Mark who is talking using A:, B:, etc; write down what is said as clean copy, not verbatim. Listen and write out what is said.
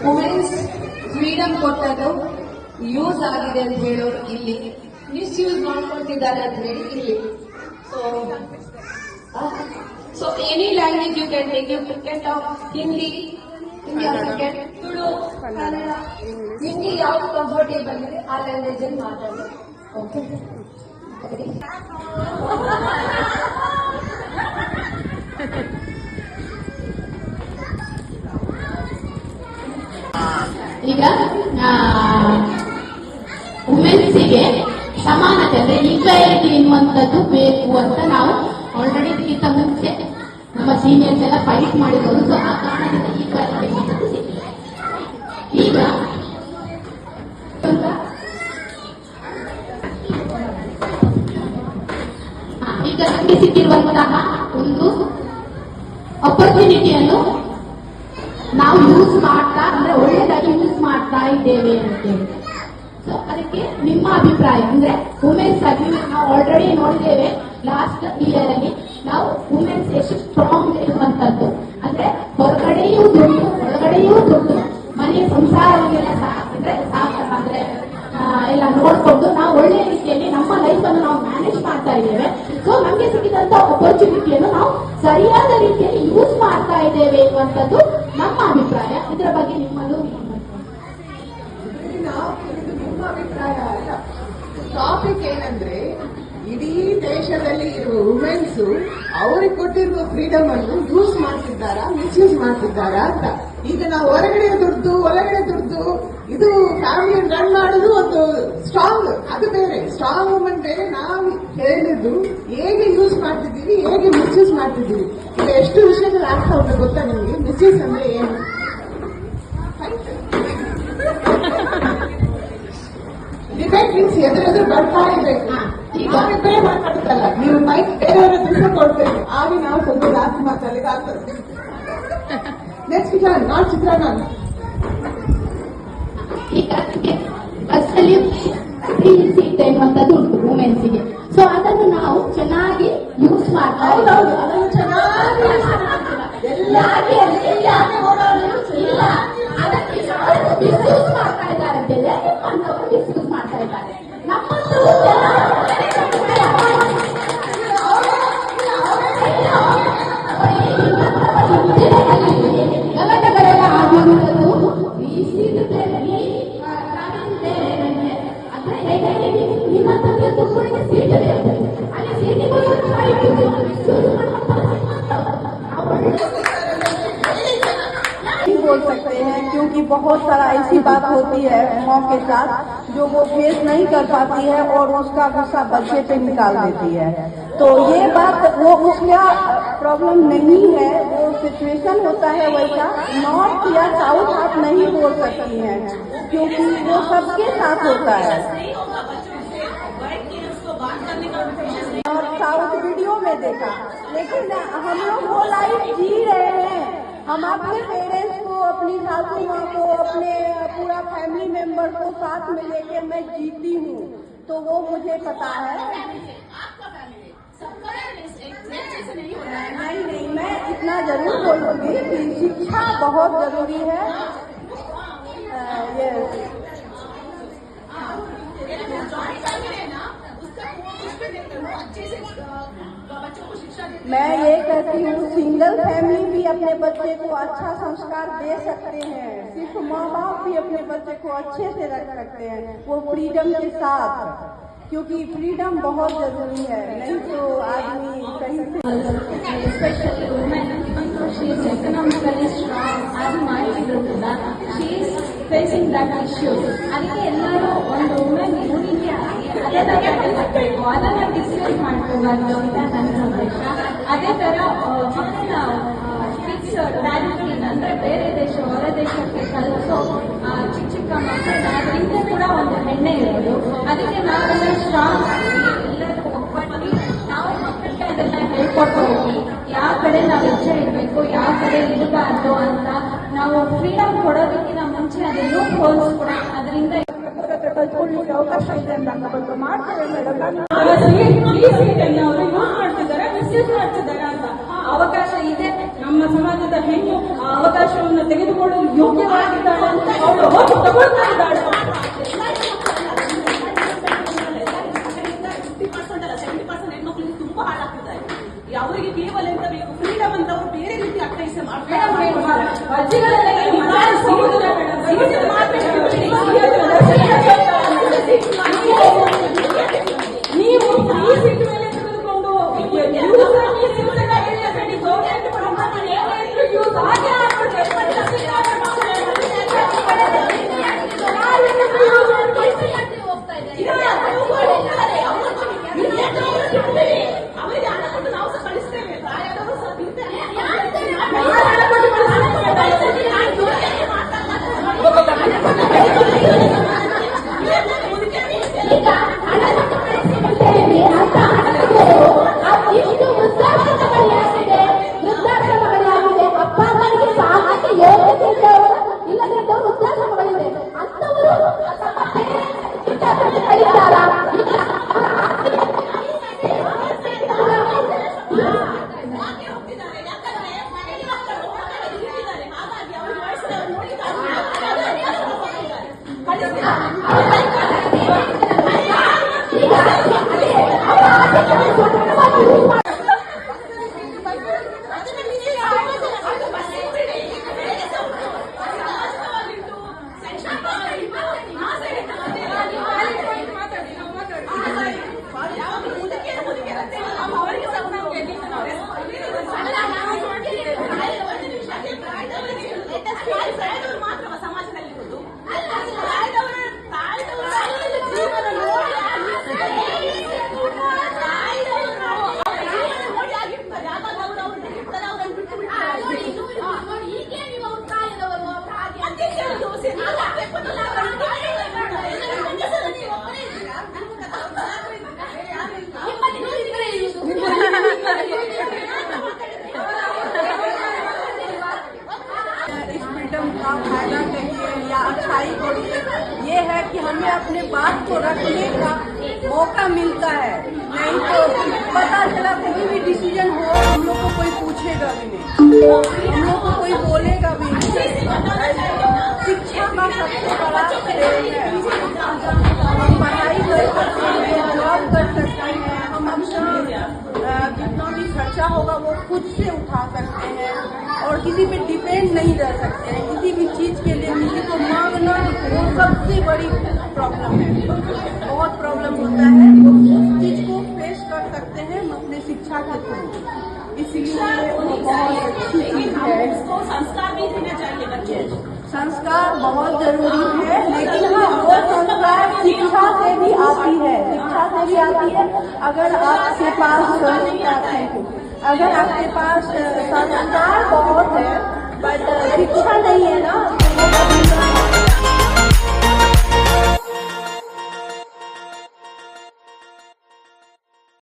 A: Women's freedom ಕೊಟ್ಟದ್ದು use ಆಗಿದೆ ಅಂತ ಹೇಳೋರು ಇಲ್ಲಿ, ಮಿಸ್ಯೂಸ್ ಮಾಡ್ಕೊಳ್ತಿದ್ದಾರೆ ಅಂತ ಹೇಳಿ ಇಲ್ಲಿ. So any language you can take, you can talk Hindi, Tulu, Kannada, ನಿಮ್ಗೆ ಯಾವ್ದು ಕಂಫರ್ಟೇಬಲ್ ಇದೆ ಆ ಲ್ಯಾಂಗ್ವೇಜ್ ಅಲ್ಲಿ ಮಾತಾಡಿ. ಓಕೆ,
B: ಈಗ ವುಮೆನ್ಸಿಗೆ ಸಮಾನತೆ ಅಂದ್ರೆ ಈಕ್ವಾಲಿಟಿ ಎನ್ನುವಂಥದ್ದು ಬೇಕು ಅಂತ ನಾವು ಆಲ್ರೆಡಿ ಇದಕ್ಕಿಂತ ಮುಂಚೆ ನಮ್ಮ ಸೀನಿಯರ್ಸ್ ಎಲ್ಲ ಫೈಟ್ ಮಾಡಿದ್ರು. ಸೊ ಆ ಕಾರಣದಿಂದ ಈಕ್ವಾಲಿಟಿ ಈಗ ಈಗ ನಮಗೆ ಸಿಕ್ಕಿರುವಂತಹ ಒಂದು ಅಪರ್ಚುನಿಟಿಯನ್ನು ನಾವು ಯೂಸ್ ಮಾಡ್ತಾ ಅಂದ್ರೆ ಒಳ್ಳೆಯದಾಗಿ ಯೂಸ್ ಮಾಡ್ತಾ ಇದ್ದೇವೆ ಅಂತೇಳಿ. ಸೊ ಅದಕ್ಕೆ ನಿಮ್ಮ ಅಭಿಪ್ರಾಯ ಅಂದ್ರೆ ವುಮೆನ್ಸ್ ಆಗಿ ನಾವು ಆಲ್ರೆಡಿ ನೋಡಿದ್ದೇವೆ ಲಾಸ್ಟ್ ಇಯರ್ ಅಲ್ಲಿ ನಾವು ವುಮೆನ್ಸ್ ಎಷ್ಟು ಸ್ಟ್ರಾಂಗ್ ಇರುವಂತದ್ದು ಅಂದ್ರೆ ಹೊರಗಡೆಯೂ ದುಡ್ಡು ಒಳಗಡೆಯೂ ದುಡ್ಡು ಮನೆಯ ಸಂಸಾರವನ್ನೆಲ್ಲ ಅಂದ್ರೆ ಅಂದ್ರೆ ಎಲ್ಲ ನೋಡ್ಕೊಂಡು ನಾವು ಒಳ್ಳೆಯ ರೀತಿಯಲ್ಲಿ ನಮ್ಮ ಲೈಫ್ ಅನ್ನು ನಾವು ಮ್ಯಾನೇಜ್ ಮಾಡ್ತಾ ಇದ್ದೇವೆ. ಸೊ ನಮಗೆ ಸಿಕ್ಕಿದಂತ ಅಪರ್ಚುನಿಟಿಯನ್ನು ನಾವು ಸರಿಯಾದ ರೀತಿಯಲ್ಲಿ ಯೂಸ್ ಮಾಡ್ತಾ ಇದ್ದೇವೆ ಎನ್ನುವಂಥದ್ದು ನಮ್ಮ ಅಭಿಪ್ರಾಯ. ಇದರ ಬಗ್ಗೆ ನಿಮ್ಮದು
C: ನಿಮ್ಮ ಅಭಿಪ್ರಾಯ ಅಲ್ಲ. ಟಾಪಿಕ್ ಏನಂದ್ರೆ ಇಡೀ ದೇಶದಲ್ಲಿ ಇರುವ ವುಮೆನ್ಸ್ ಅವ್ರಿಗೆ ಕೊಟ್ಟಿರುವ ಫ್ರೀಡಮ್ ಅನ್ನು ಯೂಸ್ ಮಾಡ್ತಿದ್ದಾರಾ, ಮಿಸ್ಯೂಸ್ ಮಾಡ್ತಿದ್ದಾರಾ ಅಂತ. ಈಗ ನಾವು ಹೊರಗಡೆ ದುಡ್ದು ಒಳಗಡೆ ದುಡ್ದು ಇದು ಫ್ಯಾಮಿಲಿ ರನ್ ಮಾಡೋದು ಒಂದು ಸ್ಟ್ರಾಂಗ್, ಅದು ಬೇರೆ. ಸ್ಟ್ರಾಂಗ್ ವುಮೆನ್ ಬೇರೆ. ನಾವು ಹೇಳಿದ್ದು ಹೇಗೆ ಯೂಸ್ ಮಾಡ್ತಿದ್ದೀವಿ, ಹೇಗೆ ಮಿಸ್ಯೂಸ್ ಮಾಡ್ತಿದ್ದೀವಿ. ಈಗ ಎಷ್ಟು ವಿಷಯಗಳು ಆಗ್ತಾ ಉಂಟು ಗೊತ್ತಾ ನಿಮಗೆ? ಮಿಸ್ಯೂಸ್ ಅಂದ್ರೆ ಏನು? ಡಿಬೇಟ್ ಮೀನ್ಸ್ ಎದುರೆದುರು ಬರ್ತಾ ಇರ್ಬೇಕು. ನಾವಿಬ್ಬರೇ ಮಾತಾಡುತ್ತಲ್ಲ, ನೀವು ಮೈಕ್ ಬೇರೆಯವರ ದಿವಸ ಕೊಡ್ಬೇಕು, ಆಗ ನಾವು ಸ್ವಲ್ಪ ಜಾಸ್ತಿ ಮಾತಾಡಲಿಕ್ಕೆ ಆಗ್ತದೆ. ನೆಕ್ಸ್ಟ್ ಟರ್ನ್ ನಾಟ್ ಚಿತ್ರಾನ್ನ.
B: ಬಸ್ಸಲ್ಲಿ ಫ್ರೀ ಸೀಟ್ ಎನ್ನುವಂಥದ್ದು ಉಂಟು ವುಮೆನ್ಸ್ಗೆ. ಸೊ ಅದನ್ನು ನಾವು ಚೆನ್ನಾಗಿ ಯೂಸ್ ಮಾಡ್ತಾ
C: ಹೌದೌದು, ಅದನ್ನು ಚೆನ್ನಾಗಿ
B: ಇಲ್ಲ ಅದಕ್ಕೆ ಮಿಸ್ಯೂಸ್ ಮಾಡ್ತಾ ಇದ್ದಾರೆ ಅಂತೆಲ್ಲ ನಿಮ್ಮಂತವರು ಮಿಸ್ಯೂಸ್ ಮಾಡ್ತಾ ಇದ್ದಾರೆ. ನಮ್ಮಂತವರು ಗಲಾಟೆಗಳೆಲ್ಲ ಆಗುವಂಥದ್ದು ಈ ಸೀಟು ನಿಮ್ಮಂತದ್ದು ಸೀಟ್ ಅಲ್ಲಿ ಸೀಟಿಗೂ
D: बोल सकते हैं, क्योंकि बहुत सारा ऐसी बात होती है माँ के साथ जो वो फेस नहीं कर पाती है और उसका गुस्सा बच्चे पे निकाल देती है. तो ये बात वो उसका प्रॉब्लम नहीं है, वो सिचुएशन होता है वैसा. नॉर्थ या साउथ आप नहीं बोल सकती हैं क्योंकि वो सबके साथ होता है. और साउथ वीडियो में देखा, लेकिन हम लोग वो लाइफ जी रहे हैं. हम अपने पेरेंट्स को, अपनी सासू माँ को, अपने पूरा फैमिली मेंबर को साथ में लेके मैं जीती हूँ, तो वो मुझे पता है. नहीं, मैं इतना जरूर बोलूँगी कि शिक्षा बहुत जरूरी है. ये मैं ये कहती हूँ सिंगल फैमिली भी अपने बच्चे को अच्छा संस्कार दे सकते हैं. सिर्फ माँ बाप भी अपने बच्चे को अच्छे से रख सकते हैं, वो फ्रीडम के साथ, क्योंकि फ्रीडम बहुत जरूरी है. नहीं तो आदमी कहीं
A: especially women she is economically strong ಅದು ಮಾಡಿದ್ರು ಕೂಡ she is facing that issues. ಅದಕ್ಕೆ ಎಲ್ಲರೂ ಒಂದು ವುಮೆನ್ ಯೂನಿಟಿ ಆಗಿ ಅದನ್ನ ತಡೆಗಟ್ಟಬೇಕು, ಅದನ್ನ ಡಿಸ್ಕಸ್ ಮಾಡ್ಕೋಬಾರ್ದು ಅಂತ ನನ್ನ ಉದ್ದೇಶ. ಅದೇ ತರ ಫಿಕ್ಸ್ ಟ್ಯಾಲೆಂಟ್ ಅಂದ್ರೆ ಬೇರೆ ದೇಶ ಹೊರ ದೇಶಕ್ಕೆ ಕಲಿಸೋ ಚಿಕ್ಕ ಚಿಕ್ಕ ಮಕ್ಕಳನ್ನ ಅದರಿಂದ ಕೂಡ ಒಂದು ಹೆಣ್ಣೆ ಇರೋದು. ಅದಕ್ಕೆ ನಾವೆಲ್ಲ ಸ್ಟ್ರಾಂಗ್ ಆಗಿ ಎಲ್ಲರೂ ಒಗ್ಗಟ್ಟಿ ನಾವು ಮಕ್ಕಳಿಗೆ ಅದನ್ನ ಹೇಳ್ಕೊಟ್ಟು ಹೋಗಿ ಯಾವ ಕಡೆ ನಾವು ಹೆಜ್ಜೆ ಇಡಬೇಕು, ಯಾವ ಕಡೆ ಇರಬಾರ್ದು ಅಂತ ನಾವು ಫ್ರೀಡಮ್ ಕೊಡೋದಕ್ಕಿಂತ ಮುಂಚೆ ಅದನ್ನು ಹೋಲ್ಸ್ ಕೂಡ ಅದರಿಂದ
D: ಕಲ್ತ್ಕೊಳ್ಳಿಕ್ಕೆ ಅವಕಾಶ ಇದೆ ಅಂತ ಮಾಡ್ತೇವೆ ಮೇಡಮ್.
E: ಮಾಡ್ತಿದ್ದಾರೆ, ಮಿಸ್ಯೂಸ್ ಮಾಡ್ತಿದ್ದಾರೆ ಅಂತ ಅವಕಾಶ ಇದೆ. ನಮ್ಮ ಸಮಾಜದ ಹೆಣ್ಣು ಆ ಅವಕಾಶವನ್ನು ತೆಗೆದುಕೊಳ್ಳಲು ಯೋಗ್ಯವಾಗಿದ್ದಾಳೆ ತಗೊಳ್ತಾ ಇದ್ದಾಳೆ.
F: 50% ಅಲ್ಲ 70% ಹೆಣ್ಮಕ್ಳಿಗೆ ತುಂಬಾ ಹಾಳಾಗ್ತಿದ್ದಾರೆ. ಅವರಿಗೆ ಕೇವಲ ಎಂತ ಬೇಕು, ಫ್ರೀಡಮ್ ಅಂತ ಅವರು ಬೇರೆ ರೀತಿ ಅರ್ಥೈಸಿ ಮಾಡ್ತಾರೆ.
E: ಅಜ್ಜಿಗಳೆಲ್ಲ ಈ ಮನೆ ಸಿಗುದಿಲ್ಲ ಮೇಡಮ್. ನೀವು ಫ್ರೀ ಸಿಕ್ಕ ಮೇಲೆ ತೆಗೆದುಕೊಂಡು ಯೂಸ್ ಹಾಗೆ
F: ಅವರಿಗೆ ಹಣ ಕೊಟ್ಟು ನಾವು ಸಹ ಕಳಿಸ್ತೇವೆ, ಪ್ರಾಯದವರು ಸಹ ತಿಂತಾರೆ.
B: ಇಷ್ಟು ವೃದ್ಧಾಶ್ರಮಗಳಾಗಿದೆ, ವೃದ್ಧಾಶ್ರಮಗಳಾಗಿದೆ. ಅಪ್ಪ ಅಮ್ಮನಿಗೆ ಸಾಕಷ್ಟು ಯೋಗ್ಯತೆ ಇದ್ದವರು ಇಲ್ಲದೆ ವೃದ್ಧಾಶ್ರಮಗಳಿವೆ. ಅಂತವರು ಕಲಿತಾರಾ?
F: ಹಾಗಾಗಿ ಅವರು ವಯಸ್ಸಿನವರು ನೋಡಿ ಮಾತ್ರ ಸಮಾಜದಲ್ಲಿ ಇರುವುದು.
D: इस फ्रीडम का फायदा कहिए या अच्छाई कहिए, ये है कि हमें अपने बात को रखने का मौका मिलता है। नहीं तो पता चला कोई भी डिसीजन हो हम लोग को कोई पूछेगा भी नहीं, हम लोग को कोई बोलेगा भी नहीं। शिक्षा का सबसे बड़ा श्रेय है। हम पढ़ाई कर सकते हैं, जॉब कर सकते हैं, हम अपना जितना भी खर्चा होगा वो खुद से उठा सकते हैं और किसी पे डिपेंड नहीं रह सकते हैं। किसी भी चीज के लिए किसी को मांगना वो सबसे बड़ी प्रॉब्लम है, बहुत प्रॉब्लम होता है। तो उस चीज को फेस कर सकते हैं हम अपने शिक्षा के थ्रू। इसलिए वो बहुत अच्छी चीज है।
F: इसको संस्कार भी देना चाहिए बच्चों को।
D: संस्कार बहुत जरूरी है, लेकिन हाँ वो संस्कार शिक्षा से भी आती है, शिक्षा से भी आती है। अगर आपके पास अगर आपके पास संस्कार बहुत है बट शिक्षा नहीं है ना,